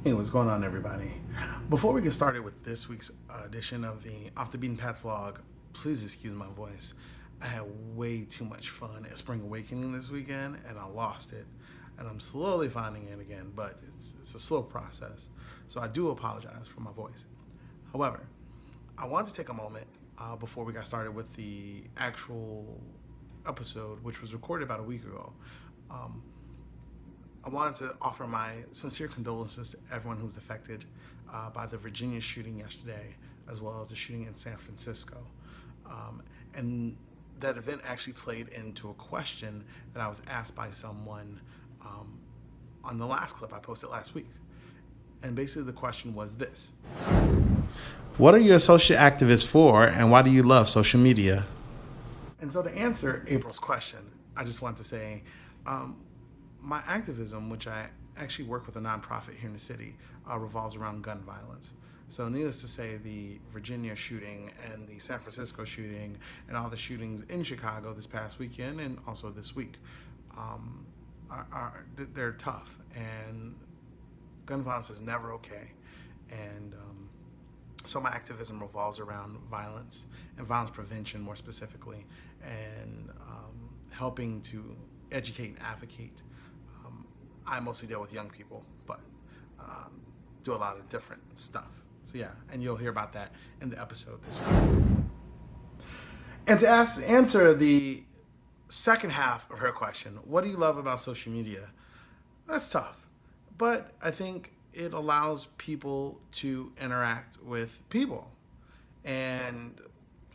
Hey, what's going on, everybody? Before we get started with this week's edition of the Off the Beaten Path vlog, please excuse my voice. I had way too much fun at Spring Awakening this weekend, and I lost it. And I'm slowly finding it again, but it's a slow process. So I do apologize for my voice. However, I wanted to take a moment before we got started with the actual episode, which was recorded about a week ago. Um, I wanted to offer my sincere condolences to everyone who was affected by the Virginia shooting yesterday, as well as the shooting in San Francisco. And that event actually played into a question that I was asked by someone on the last clip I posted last week. And basically the question was this: what are you a social activist for, and why do you love social media? And so to answer April's question, I just want to say my activism, which I actually work with a nonprofit here in the city, revolves around gun violence. So needless to say, the Virginia shooting and the San Francisco shooting and all the shootings in Chicago this past weekend and also this week, they're tough, and gun violence is never okay. And so my activism revolves around violence and violence prevention more specifically, and helping to educate and advocate. I mostly deal with young people, but do a lot of different stuff. So yeah, and you'll hear about that in the episode this week. And to answer the second half of her question, what do you love about social media? That's tough, but I think it allows people to interact with people, and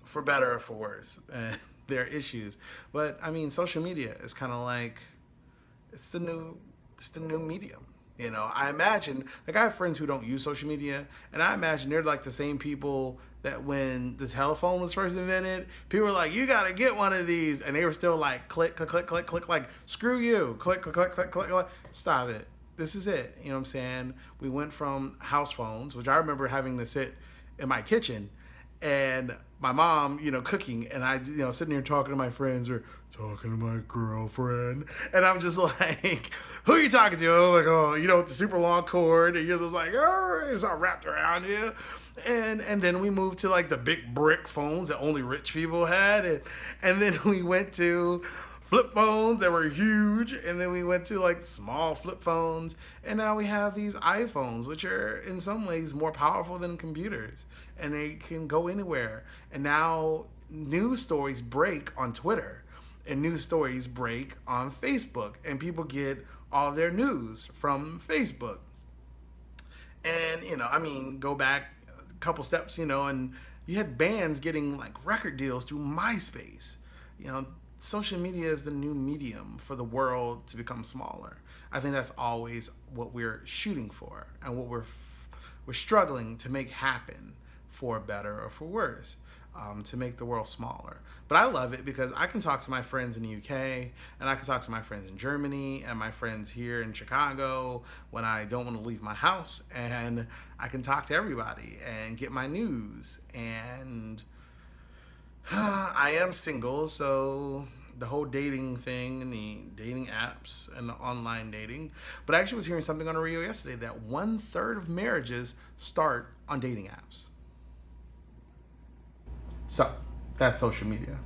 for better or for worse, their issues. But I mean, social media is kind of like it's the new medium. You know, I imagine, like, I have friends who don't use social media, and I imagine they're like the same people that when the telephone was first invented, people were like, you gotta get one of these, and they were still like, click, click, click, click, click, like, screw you, click, click, click, click, click, click. Stop it. This is it. You know what I'm saying? We went from house phones, which I remember having to sit in my kitchen, and my mom, cooking, and I, sitting here talking to my friends or talking to my girlfriend, and I'm just like, who are you talking to? And I'm like, oh, with the super long cord, and you're just like, oh, it's all wrapped around you. And then we moved to like the big brick phones that only rich people had, and then we went to flip phones that were huge, and then we went to like small flip phones, and now we have these iPhones, which are in some ways more powerful than computers, and they can go anywhere. And now news stories break on Twitter, and news stories break on Facebook, and people get all of their news from Facebook. And go back a couple steps, and you had bands getting like record deals through MySpace. Social media is the new medium for the world to become smaller. I think that's always what we're shooting for, and what we're struggling to make happen, for better or for worse, to make the world smaller. But I love it because I can talk to my friends in the UK, and I can talk to my friends in Germany, and my friends here in Chicago when I don't want to leave my house, and I can talk to everybody and get my news. And I am single, so the whole dating thing and the dating apps and the online dating. But I actually was hearing something on the radio yesterday that 1/3 of marriages start on dating apps. So that's social media.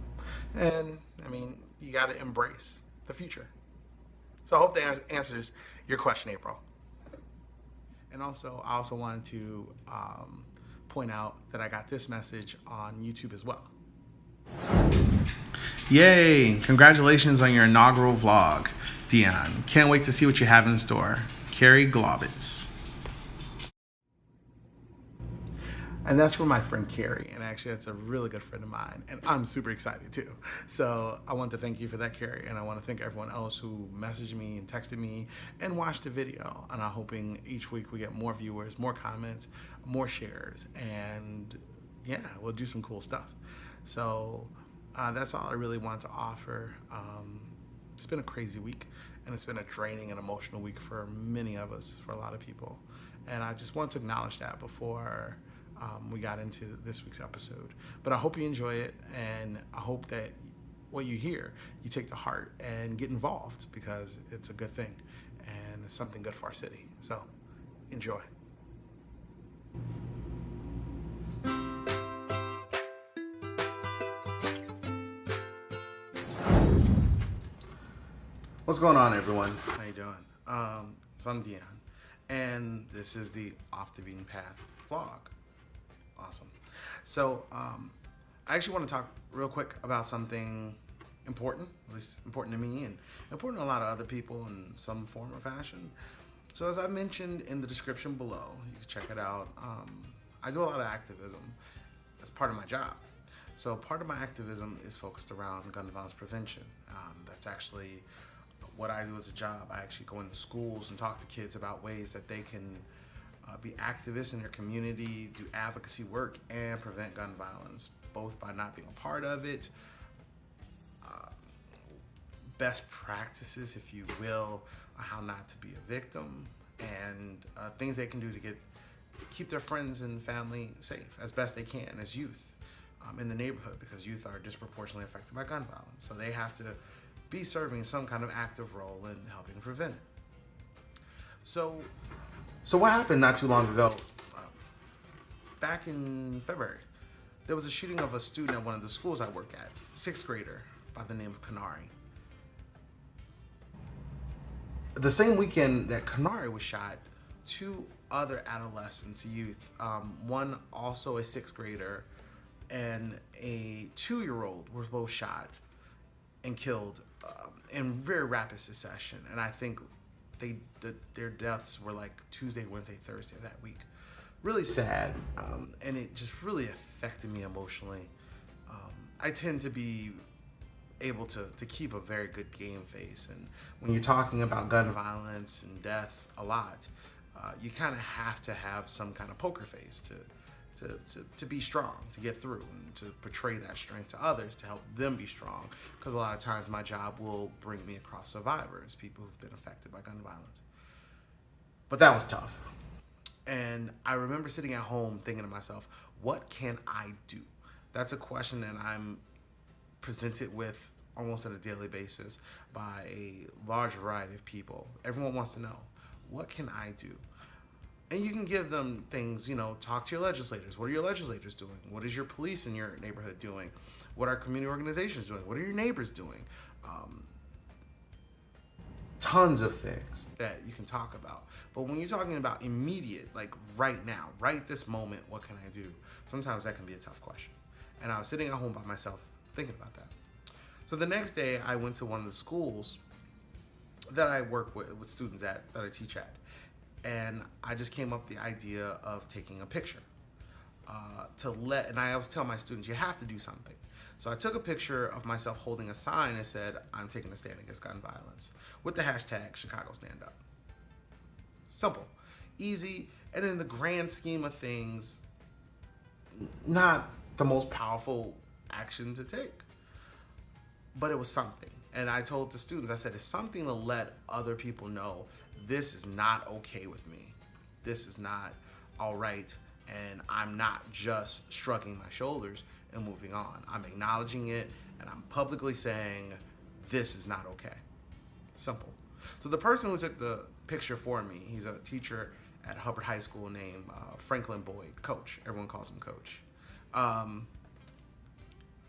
And I mean, you got to embrace the future. So I hope that answers your question, April. And also, I also wanted to point out that I got this message on YouTube as well. Yay! Congratulations on your inaugural vlog, Dion. Can't wait to see what you have in store. Carrie Globitz. And that's from my friend Carrie, and actually that's a really good friend of mine, and I'm super excited too. So I want to thank you for that, Carrie, and I want to thank everyone else who messaged me and texted me and watched the video. And I'm hoping each week we get more viewers, more comments, more shares, and yeah, we'll do some cool stuff. So that's all I really want to offer. It's been a crazy week, and it's been a draining and emotional week for many of us, for a lot of people. And I just want to acknowledge that before we got into this week's episode. But I hope you enjoy it, and I hope that what you hear, you take to heart and get involved, because it's a good thing, and it's something good for our city. So Enjoy. What's going on, everyone? How you doing? So I'm Dion, and this is the Off the Beaten Path vlog. Awesome. So I actually want to talk real quick about something important, at least important to me and important to a lot of other people in some form or fashion. So as I mentioned in the description below, you can check it out. I do a lot of activism as part of my job. So part of my activism is focused around gun violence prevention. That's actually what I do as a job. I actually go into schools and talk to kids about ways that they can be activists in their community, do advocacy work, and prevent gun violence, both by not being a part of it, best practices, if you will, on how not to be a victim, and things they can do to keep their friends and family safe as best they can as youth in the neighborhood, because youth are disproportionately affected by gun violence. So they have to be serving some kind of active role in helping prevent it. So what happened not too long ago, back in February, there was a shooting of a student at one of the schools I work at, 6th grader by the name of Kanari. The same weekend that Kanari was shot, 2 other adolescents, youth, one also a 6th grader and a 2-year-old, were both shot and killed in very rapid succession. And I think their deaths were like Tuesday, Wednesday, Thursday of that week. Really sad, and it just really affected me emotionally. I tend to be able to keep a very good game face, and when you're talking about gun violence and death a lot, you kind of have to have some kind of poker face to be strong, to get through, and to portray that strength to others, to help them be strong, because a lot of times my job will bring me across survivors, people who've been affected by gun violence. But that was tough. And I remember sitting at home thinking to myself, what can I do? That's a question that I'm presented with almost on a daily basis by a large variety of people. Everyone wants to know, what can I do? And you can give them things, talk to your legislators. What are your legislators doing? What is your police in your neighborhood doing? What are community organizations doing? What are your neighbors doing? Tons of things that you can talk about. But when you're talking about immediate, like right now, right this moment, what can I do? Sometimes that can be a tough question. And I was sitting at home by myself thinking about that. So the next day I went to one of the schools that I work with students at, that I teach at. And I just came up with the idea of taking a picture and I always tell my students, you have to do something. So I took a picture of myself holding a sign that said, I'm taking a stand against gun violence, with the hashtag Chicago Stand Up. Simple, easy, and in the grand scheme of things, not the most powerful action to take, but it was something. And I told the students, I said, it's something to let other people know this is not okay with me. This is not all right, and I'm not just shrugging my shoulders and moving on. I'm acknowledging it, and I'm publicly saying this is not okay. Simple. So the person who took the picture for me, he's a teacher at Hubbard High School named Franklin Boyd, Coach. Everyone calls him Coach.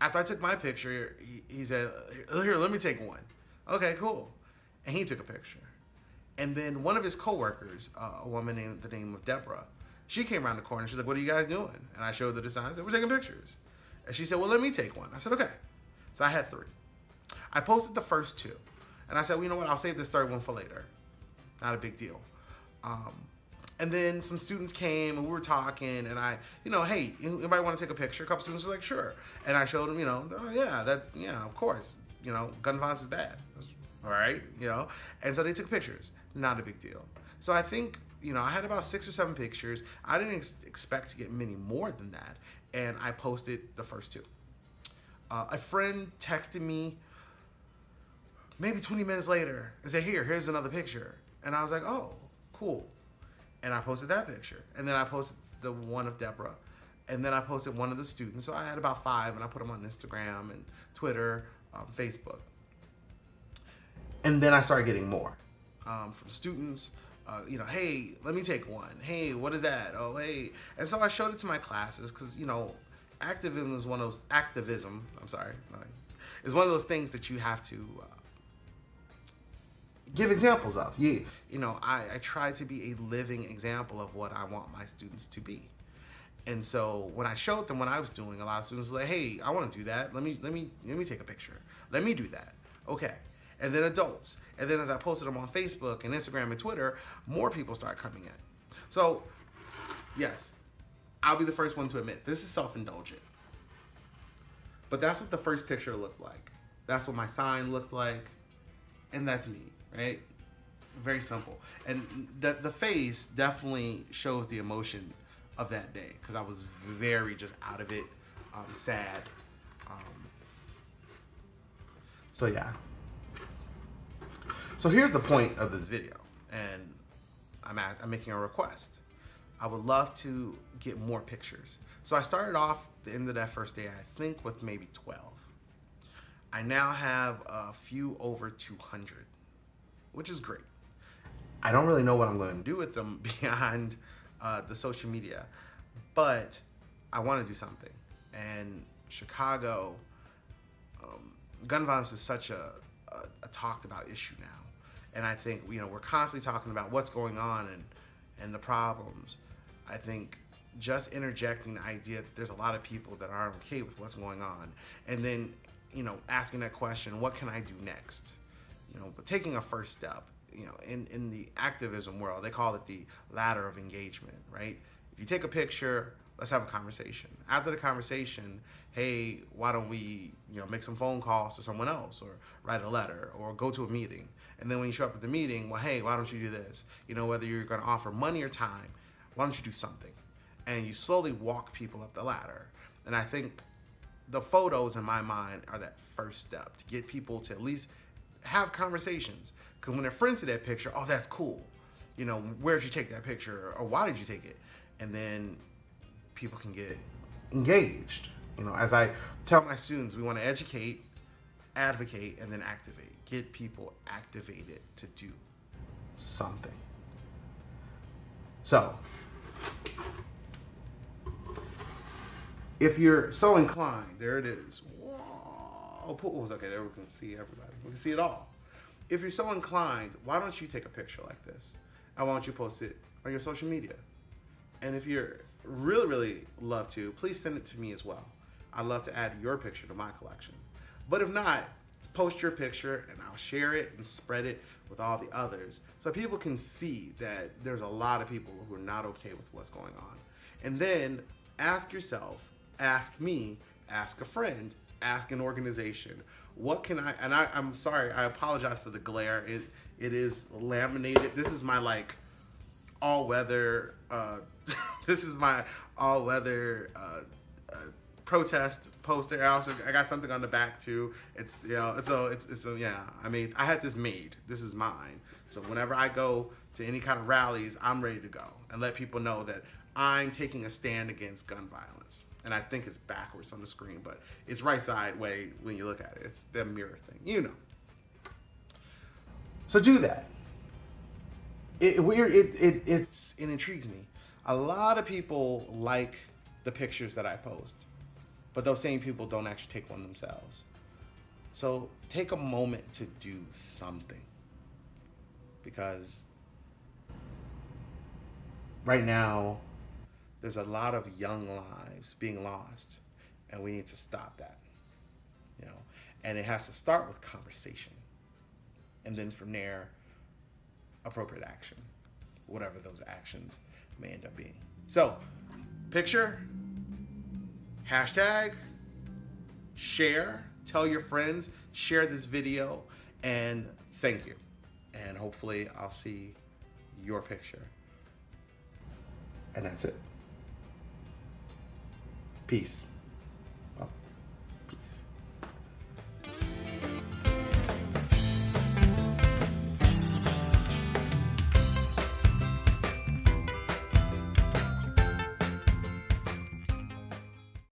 After I took my picture, he said, here, let me take one. Okay, cool. And he took a picture. And then one of his coworkers, a woman named the name of Deborah, she came around the corner. She's like, what are you guys doing? And I showed the design. I said, we're taking pictures. And she said, well, let me take one. I said, okay. So I had 3. I posted the first 2. And I said, well, you know what? I'll save this third one for later. Not a big deal. And then some students came and we were talking, and I, hey, anybody want to take a picture? A couple students were like, sure. And I showed them, oh yeah, of course. Gun violence is bad. All right, And so they took pictures. Not a big deal. So I think, I had about 6 or 7 pictures. I didn't expect to get many more than that. And I posted the first 2. A friend texted me maybe 20 minutes later and said, here's another picture. And I was like, oh, cool. And I posted that picture. And then I posted the one of Deborah. And then I posted one of the students. So I had about 5, and I put them on Instagram and Twitter, Facebook. And then I started getting more from students, hey, let me take one. Hey, what is that? Oh, hey. And so I showed it to my classes because, activism is one of those, is one of those things that you have to give examples of. I try to be a living example of what I want my students to be. And so when I showed them what I was doing, a lot of students were like, hey, I want to do that. Let me take a picture. Let me do that. Okay. And then adults. And then as I posted them on Facebook and Instagram and Twitter, more people start coming in. So, yes, I'll be the first one to admit, this is self-indulgent. But that's what the first picture looked like. That's what my sign looked like. And that's me, right? Very simple. And the face definitely shows the emotion of that day, because I was very just out of it, sad. So yeah. So here's the point of this video, and I'm making a request. I would love to get more pictures. So I started off the end of that first day, I think, with maybe 12. I now have a few over 200, which is great. I don't really know what I'm going to do with them beyond the social media, but I want to do something. And Chicago, gun violence is such a talked about issue now. And I think, we're constantly talking about what's going on and the problems. I think just interjecting the idea that there's a lot of people that aren't okay with what's going on, and then, asking that question, what can I do next? But taking a first step. In the activism world, they call it the ladder of engagement, right? If you take a picture, let's have a conversation. After the conversation, hey, why don't we, make some phone calls to someone else, or write a letter, or go to a meeting. And then when you show up at the meeting, well, hey, why don't you do this? Whether you're going to offer money or time, why don't you do something? And you slowly walk people up the ladder. And I think the photos in my mind are that first step to get people to at least have conversations. Because when their friends see that picture, oh, that's cool. Where'd you take that picture? Or why did you take it? And then people can get engaged. As I tell my students, we want to educate, advocate, and then activate. Get people activated to do something. So, if you're so inclined, there it is. Whoa. Okay, there we can see everybody. We can see it all. If you're so inclined, why don't you take a picture like this? And why don't you post it on your social media? And if you're really, really love to, please send it to me as well. I'd love to add your picture to my collection. But if not, post your picture and I'll share it and spread it with all the others so people can see that there's a lot of people who are not okay with what's going on. And then ask yourself, ask me, ask a friend, ask an organization. What can I'm sorry, I apologize for the glare. It is laminated. This is my all-weather, this is my all-weather protest poster. I got something on the back too. It's, I had this made. This is mine. So whenever I go to any kind of rallies, I'm ready to go and let people know that I'm taking a stand against gun violence. And I think it's backwards on the screen, but it's right side way when you look at it. It's the mirror thing, So do that. It intrigues me. A lot of people like the pictures that I post, but those same people don't actually take one themselves. So take a moment to do something, because right now there's a lot of young lives being lost, and we need to stop that. And it has to start with conversation, and then from there, appropriate action, whatever those actions may end up being. So, picture, hashtag, share, tell your friends, share this video, and thank you. And hopefully I'll see your picture. And that's it. Peace.